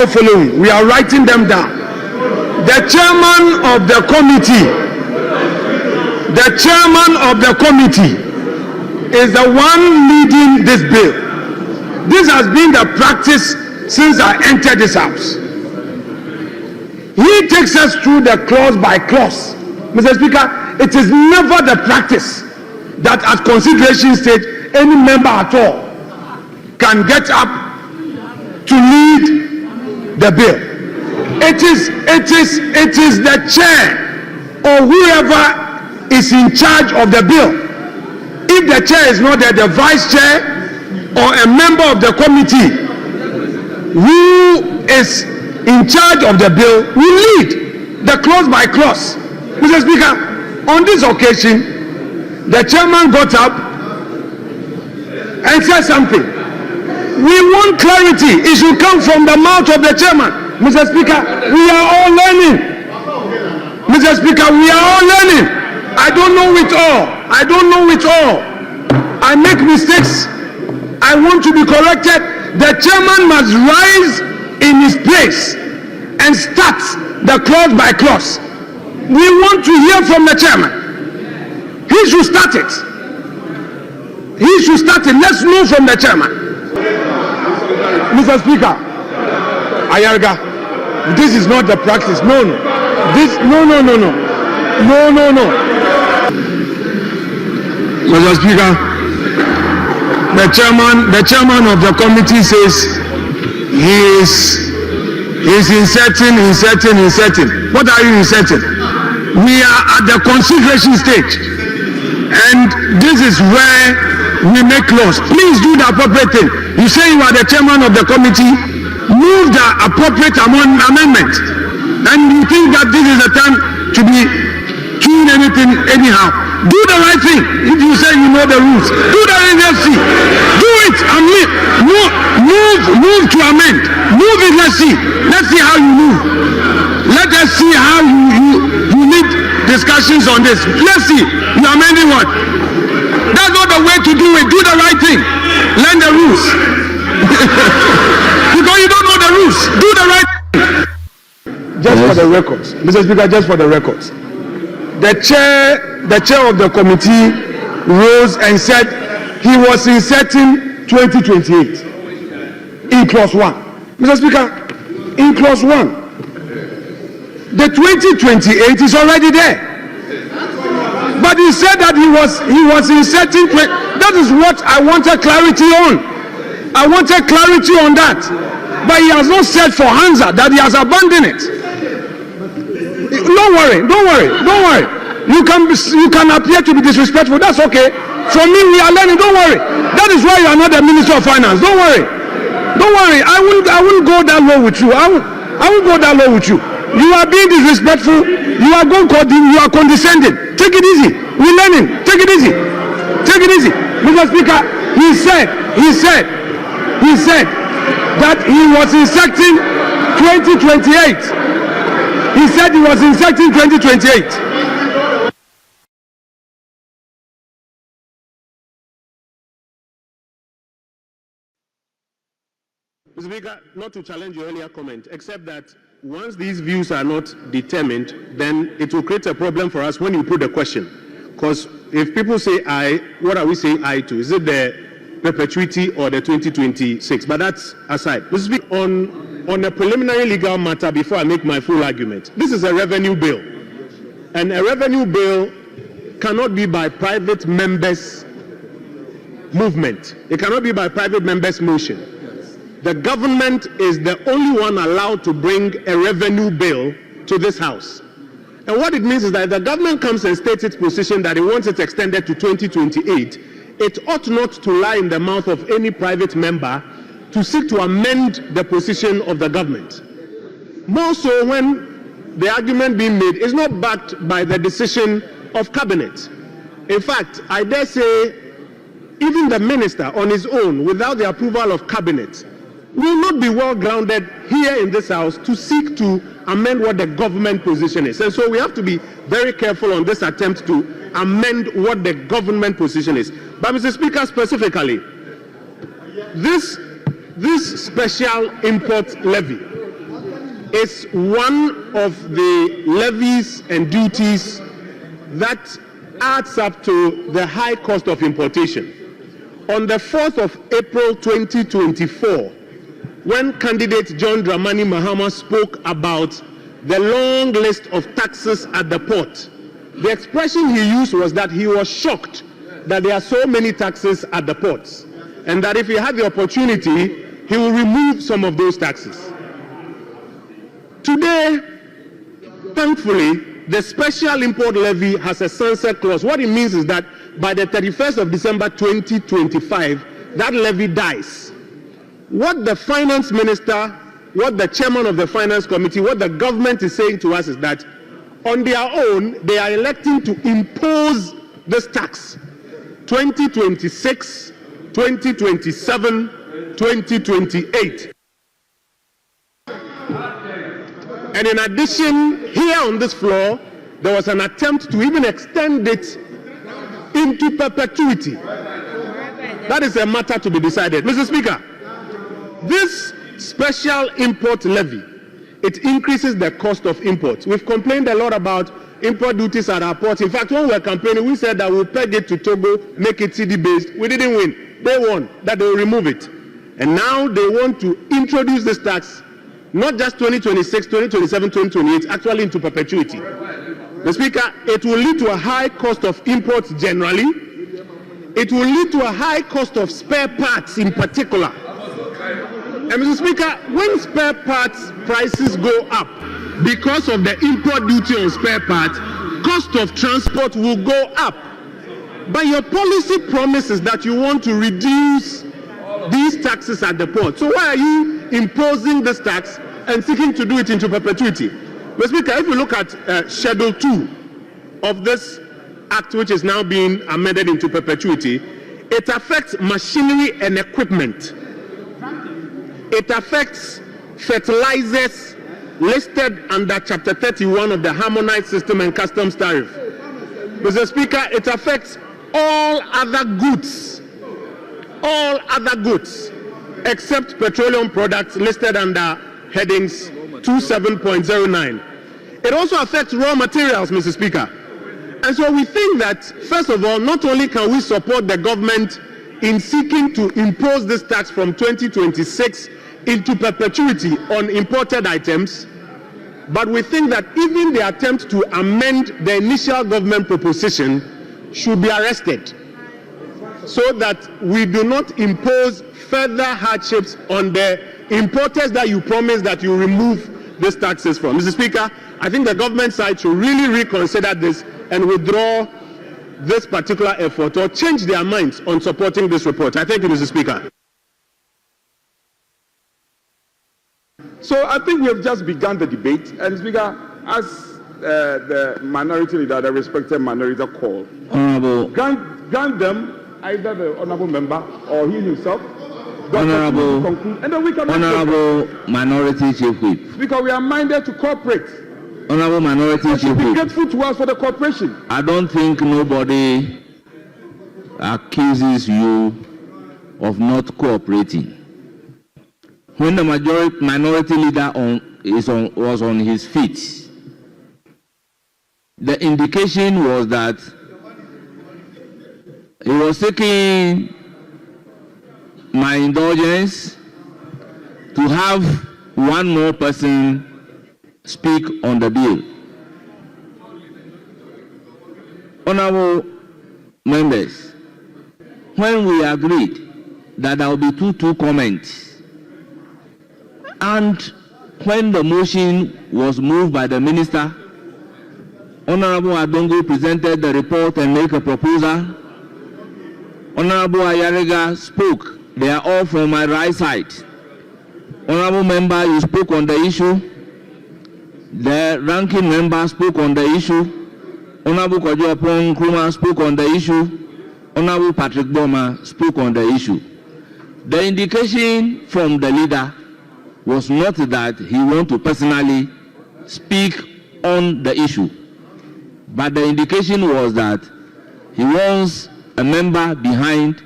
following. We are writing them down. The chairman of the committee is the one leading this bill. This has been the practice since I entered this house. He takes us through the clause by clause. Mr. Speaker, it is never the practice that at consideration stage any member at all can get up to lead the bill. It is the chair or whoever is in charge of the bill. If the chair is not there, the vice chair or a member of the committee who is in charge of the bill will lead the clause by clause. Mr. Speaker, on this occasion, the chairman got up and said something. We want clarity. It should come from the mouth of the chairman. Mr. Speaker, we are all learning. Mr. Speaker, we are all learning. I don't know it all. I don't know it all. I make mistakes. I want to be corrected. The chairman must rise in his place and start the clause by clause. We want to hear from the chairman. He should start it. He should start it. Let's know from the chairman. Mr. Speaker, Ayariga, this is not the practice. No. Mr. Speaker, the chairman of the committee says he is inserting. What are you inserting? We are at the consideration stage, and this is where we make laws. Please do the appropriate thing. You say you are the chairman of the committee, move the appropriate amendment, and you think that this is the time to be doing anything anyhow. Do the right thing. If you say you know the rules, do the let's see. Do it and move to amend. Move it, let's see. Let's see how you move. Let us see how you need discussions on this. Let's see. You are amending what? That's not the way to do it. Do the right thing. Learn the rules. Because you don't know the rules. Do the right thing. Just for the records. Mr. Speaker, just for the records. The chair of the committee rose and said he was inserting 2028 in clause 1. Mr. Speaker, in clause 1, the 2028 is already there. But he said that he was inserting. That is what I wanted clarity on. I wanted clarity on that. But he has not said for Hansa that he has abandoned it. Don't worry. You can appear to be disrespectful. That's okay. For me, we are learning. Don't worry. That is why you are not the Minister of Finance. Don't worry. I will go that low with you. I will go that low with you. You are being disrespectful. You are condescending. Take it easy. We're learning. Take it easy. Mr. Speaker, he said that he was inserting 2028. He said he was inserting 2028. Mr. Speaker, not to challenge your earlier comment, except that once these views are not determined, then it will create a problem for us when you put the question. Because if people say aye, what are we saying aye to? Is it the perpetuity or the 2026? But that's aside. Mr. Speaker, on a preliminary legal matter, before I make my full argument, this is a revenue bill. And a revenue bill cannot be by private members' movement. It cannot be by private members' motion. The government is the only one allowed to bring a revenue bill to this house. And what it means is that if the government comes and states its position that it wants it extended to 2028, it ought not to lie in the mouth of any private member to seek to amend the position of the government. More so when the argument being made is not backed by the decision of cabinet. In fact, I dare say even the minister on his own, without the approval of cabinet, will not be well grounded here in this house to seek to amend what the government position is. And so we have to be very careful on this attempt to amend what the government position is. But Mr. Speaker, specifically, this special import levy is one of the levies and duties that adds up to the high cost of importation. On the 4th of April 2024, when candidate John Dramani Mahama spoke about the long list of taxes at the port, the expression he used was that he was shocked that there are so many taxes at the ports, and that if he had the opportunity, he will remove some of those taxes. Today, thankfully, the special import levy has a sunset clause. What it means is that by the 31st of December 2025, that levy dies. What the finance minister, what the chairman of the finance committee, what the government is saying to us is that on their own, they are electing to impose this tax 2026, 2027, 2028. And in addition, here on this floor, there was an attempt to even extend it into perpetuity. That is a matter to be decided. Mr. Speaker, this special import levy, it increases the cost of imports. We've complained a lot about import duties at our ports. In fact, when we were campaigning, we said that we'll peg it to Togo, make it CD-based. We didn't win. They won, that they will remove it. And now they want to introduce this tax, not just 2026, 2027, 2028, actually into perpetuity. Mr. Speaker, it will lead to a high cost of imports generally. It will lead to a high cost of spare parts in particular. And Mr. Speaker, when spare parts prices go up because of the import duty on spare parts, cost of transport will go up. But your policy promises that you want to reduce these taxes at the port. So why are you imposing this tax and seeking to do it into perpetuity? Mr. Speaker, if you look at Schedule 2 of this act, which is now being amended into perpetuity, it affects machinery and equipment. It affects fertilizers listed under Chapter 31 of the Harmonized System and Customs Tariff. Mr. Speaker, it affects all other goods except petroleum products listed under headings 27.09. It also affects raw materials, Mr. Speaker. And so we think that, first of all, not only can we support the government in seeking to impose this tax from 2026 into perpetuity on imported items, but we think that even the attempt to amend the initial government proposition should be arrested so that we do not impose further hardships on the importers that you promised that you remove these taxes from. Mr. Speaker, I think the government side should really reconsider this and withdraw this particular effort or change their minds on supporting this report. I thank you, Mr. Speaker. So I think we have just begun the debate, and Speaker, as the minority leader, the respected minority call, grant them, either the honourable member or he himself, Honourable, conclude, and then we can Honourable Minority Chief Whip. Because we are minded to cooperate. Honourable Minority Chief Whip. Be grateful to us for the cooperation. I don't think nobody accuses you of not cooperating. When the minority leader was on his feet, the indication was that he was seeking my indulgence to have one more person speak on the bill. Honorable members, when we agreed that there will be two comments, and when the motion was moved by the minister, Honorable Adongo presented the report and made a proposal. Honorable Ayariga spoke. They are all from my right side. Honorable member, you spoke on the issue. The ranking member spoke on the issue. Honorable Kojo Nkrumah spoke on the issue. Honorable Patrick Boma spoke on the issue. The indication from the leader was not that he wants to personally speak on the issue, but the indication was that he wants a member behind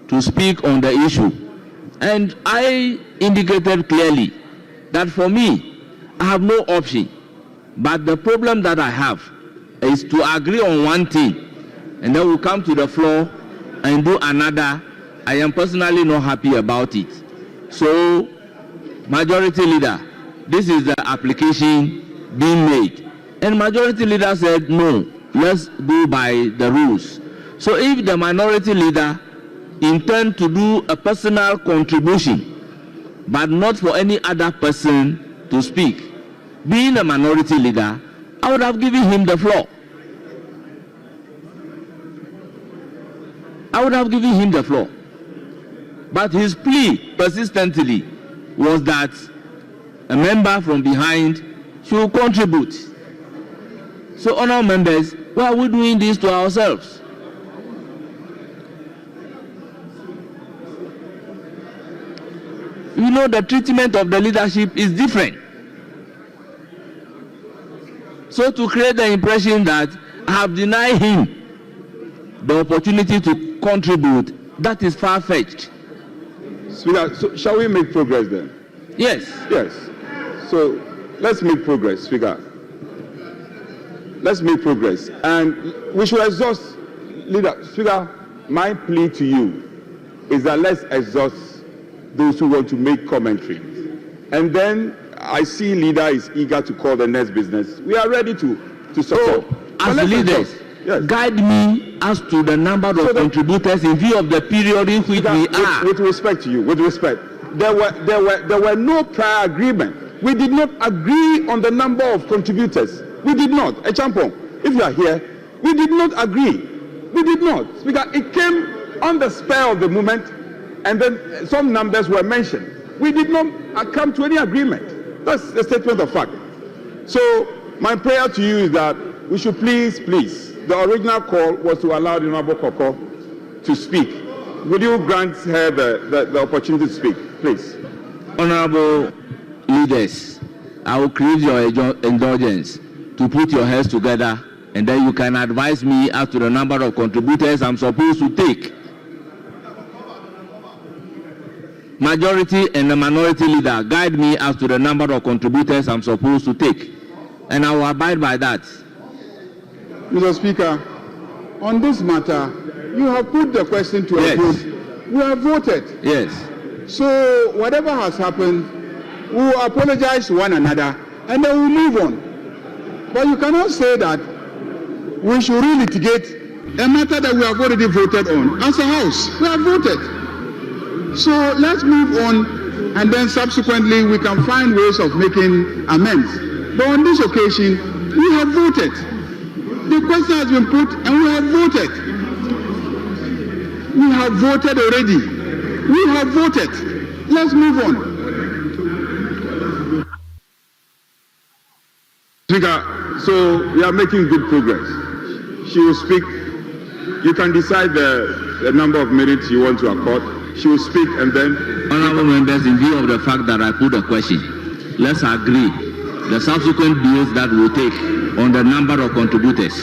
to speak on the issue. And I indicated clearly that for me, I have no option. But the problem that I have is to agree on one thing, and then we come to the floor and do another. I am personally not happy about it. So, Majority Leader, this is the application being made. And Majority Leader said, no, let's go by the rules. So if the Minority Leader intend to do a personal contribution, but not for any other person to speak, being a Minority Leader, I would have given him the floor. I would have given him the floor. But his plea persistently was that a member from behind should contribute. So, honourable members, why are we doing this to ourselves? You know, the treatment of the leadership is different. So to create the impression that I have denied him the opportunity to contribute, that is far-fetched. Speaker, so shall we make progress then? Yes. Yes. So let's make progress, Speaker. Let's make progress. And we should exhaust, Leader. Speaker, my plea to you is that let's exhaust those who want to make commentary. And then I see Leader is eager to call the next business. We are ready to support. As leaders, yes, guide me as to the number of contributors in view of the period in which we are. With respect to you, with respect, there were no prior agreement. We did not agree on the number of contributors. We did not. Echampong, if you are here, we did not agree. We did not. Speaker, it came on the spur of the moment, and then some numbers were mentioned. We did not come to any agreement. That's a statement of fact. So my prayer to you is that we should please, the original call was to allow the Honorable Koko to speak. Would you grant her the opportunity to speak, please? Honorable leaders, I will crave your indulgence to put your heads together, and then you can advise me as to the number of contributors I'm supposed to take. Majority and the Minority Leader, guide me as to the number of contributors I'm supposed to take, and I will abide by that. Mr. Speaker, on this matter, you have put the question to a vote. We have voted. Yes. So whatever has happened, we will apologize to one another and then we'll move on. But you cannot say that we should relitigate a matter that we have already voted on. As a House, we have voted. So let's move on, and then subsequently we can find ways of making amends. But on this occasion, we have voted. The question has been put and we have voted. We have voted already. We have voted. Let's move on. Speaker, so we are making good progress. She will speak. You can decide the number of minutes you want to accord. She will speak, and then... Honorable members, in view of the fact that I put a question, let's agree the subsequent bills that we'll take on the number of contributors.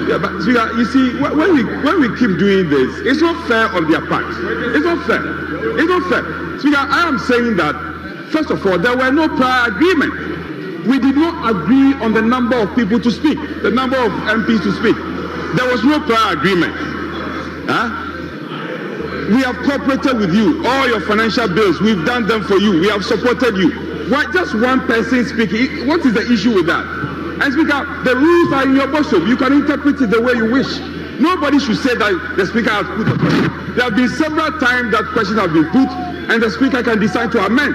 Yeah, but Speaker, you see, when we keep doing this, it's not fair on their part. It's not fair. It's not fair. Speaker, I am saying that, first of all, there were no prior agreement. We did not agree on the number of people to speak, the number of MPs to speak. There was no prior agreement. Huh? We have cooperated with you. All your financial bills, we've done them for you. We have supported you. Why just one person speaking? What is the issue with that? And Speaker, the rules are in your bosom. You can interpret it the way you wish. Nobody should say that the Speaker has put a question. There have been several times that questions have been put, and the Speaker can decide to amend.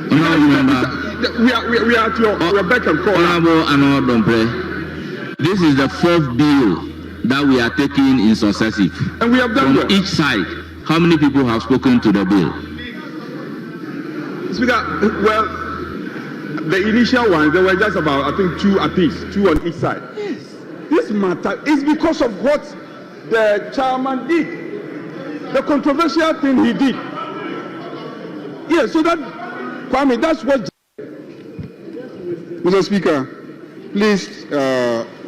We are at your beck and call. Honorable Dombre, this is the fourth bill that we are taking in successive. And we have done from each side. How many people have spoken to the bill? Speaker, well, the initial ones, there were just about, I think, 2 apiece, 2 on each side. Yes. This matter is because of what the chairman did, the controversial thing he did. Yes, so that, Kwame, that's what... Mr. Speaker, please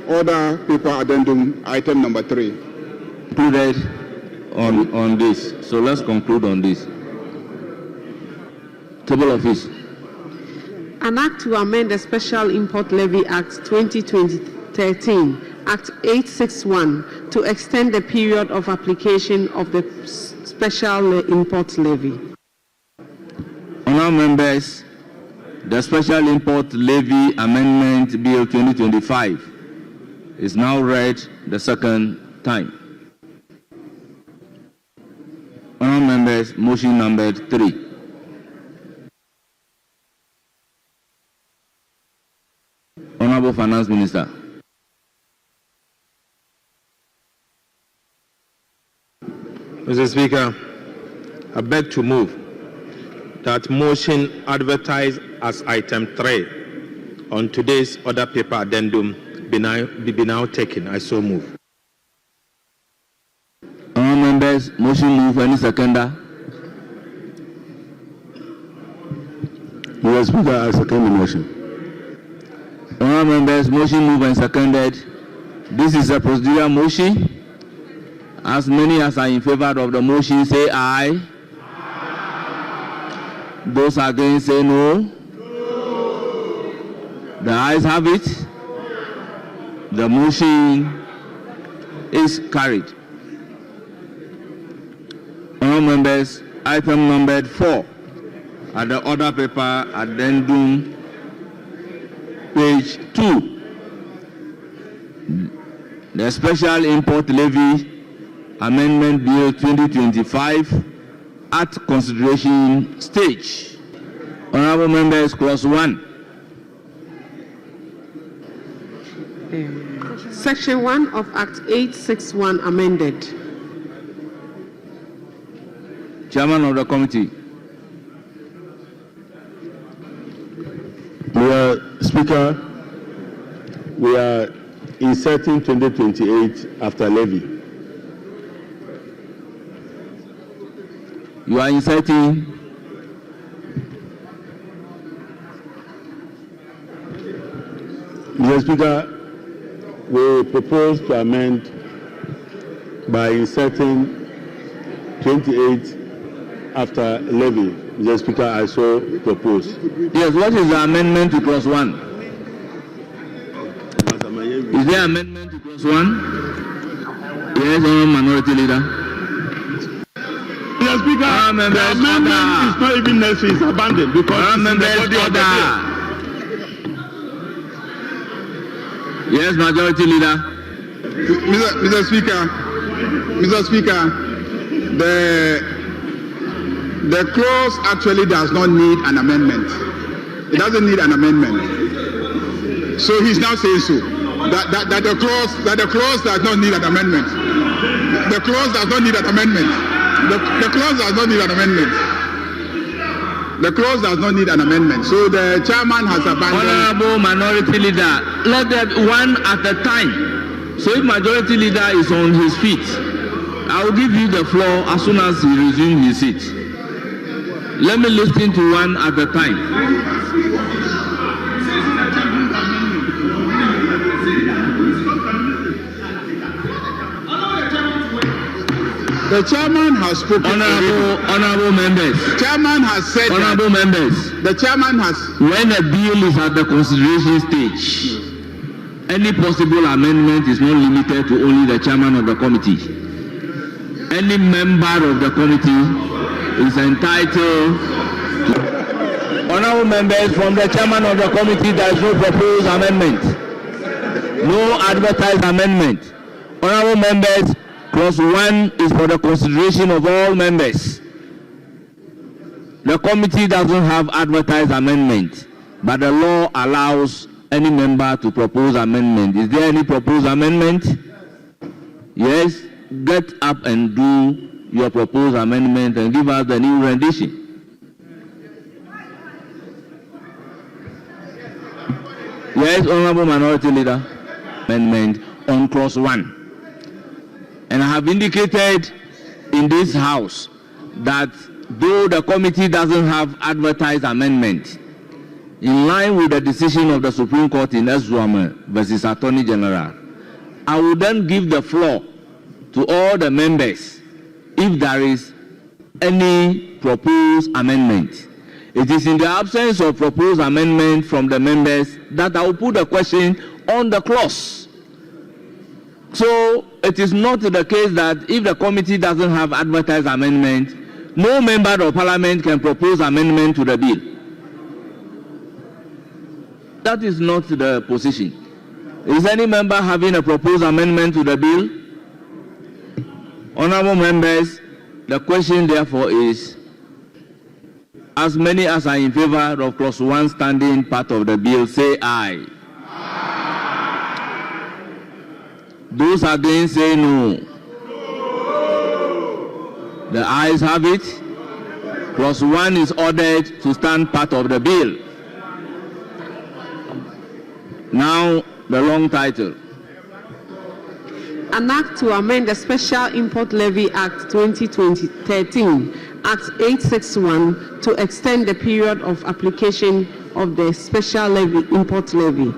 order paper addendum item number 3. Included on this. So let's conclude on this. Table of this. An act to amend the Special Import Levy Act 2013, Act 861, to extend the period of application of the Special Import Levy. Honourable members, the Special Import Levy Amendment Bill 2025 is now read the second time. Honourable members, motion number 3. Honourable Finance Minister. Mr. Speaker, I beg to move that motion advertised as item 3 on today's order paper addendum be now taken. I so move. Honourable members, motion move. Any seconder? Mr. Speaker, I second the motion. Honourable members, motion moved and seconded. This is a procedural motion. As many as are in favor of the motion say aye. Those against say no. The ayes have it. The motion is carried. Honourable members, item numbered 4 at the order paper addendum, page 2. The Special Import Levy Amendment Bill 2025 at consideration stage. Honourable members, clause 1. Section 1 of Act 861 amended. Chairman of the committee. Mr. Speaker, we are inserting 2028 after levy. You are inserting Mr. Speaker, we propose to amend by inserting 28 after levy. Mr. Speaker, I so propose. Yes, what is the amendment to clause 1? Is there amendment to clause 1? Yes, Honourable Minority Leader. Mr. Speaker, the amendment is not even necessary, it's abandoned because it's in the body of the bill. Yes, Majority Leader. Mr. Speaker, the clause actually does not need an amendment. It doesn't need an amendment. So he's now saying so. That the clause does not need an amendment. The clause does not need an amendment. The clause does not need an amendment. The clause does not need an amendment. So the chairman has abandoned. Honourable Minority Leader, let them one at a time. So if Majority Leader is on his feet, I will give you the floor as soon as he resumes his seat. Let me listen to one at a time. The chairman has spoken. Honourable members. Chairman has said. Honourable members. The chairman has. When a bill is at the consideration stage, any possible amendment is not limited to only the chairman of the committee. Any member of the committee is entitled to. Honourable members, from the chairman of the committee, there is no proposed amendment. No advertised amendment. Honourable members, clause 1 is for the consideration of all members. The committee doesn't have advertised amendment, but the law allows any member to propose amendment. Is there any proposed amendment? Yes? Get up and do your proposed amendment and give us the new rendition. Yes, Honourable Minority Leader. Amendment on clause 1. And I have indicated in this House that though the committee doesn't have advertised amendment, in line with the decision of the Supreme Court in Eswame versus Attorney General, I will then give the floor to all the members if there is any proposed amendment. It is in the absence of proposed amendment from the members that I will put the question on the clause. So it is not the case that if the committee doesn't have advertised amendment, no member of parliament can propose amendment to the bill. That is not the position. Is any member having a proposed amendment to the bill? Honorable members, the question therefore is, as many as are in favor of clause 1 standing part of the bill, say aye. Those against say no. The ayes have it. Clause 1 is ordered to stand part of the bill. Now, the long title. An Act to amend the Special Import Levy Act 2013, Act 861, to extend the period of application of the Special Import Levy.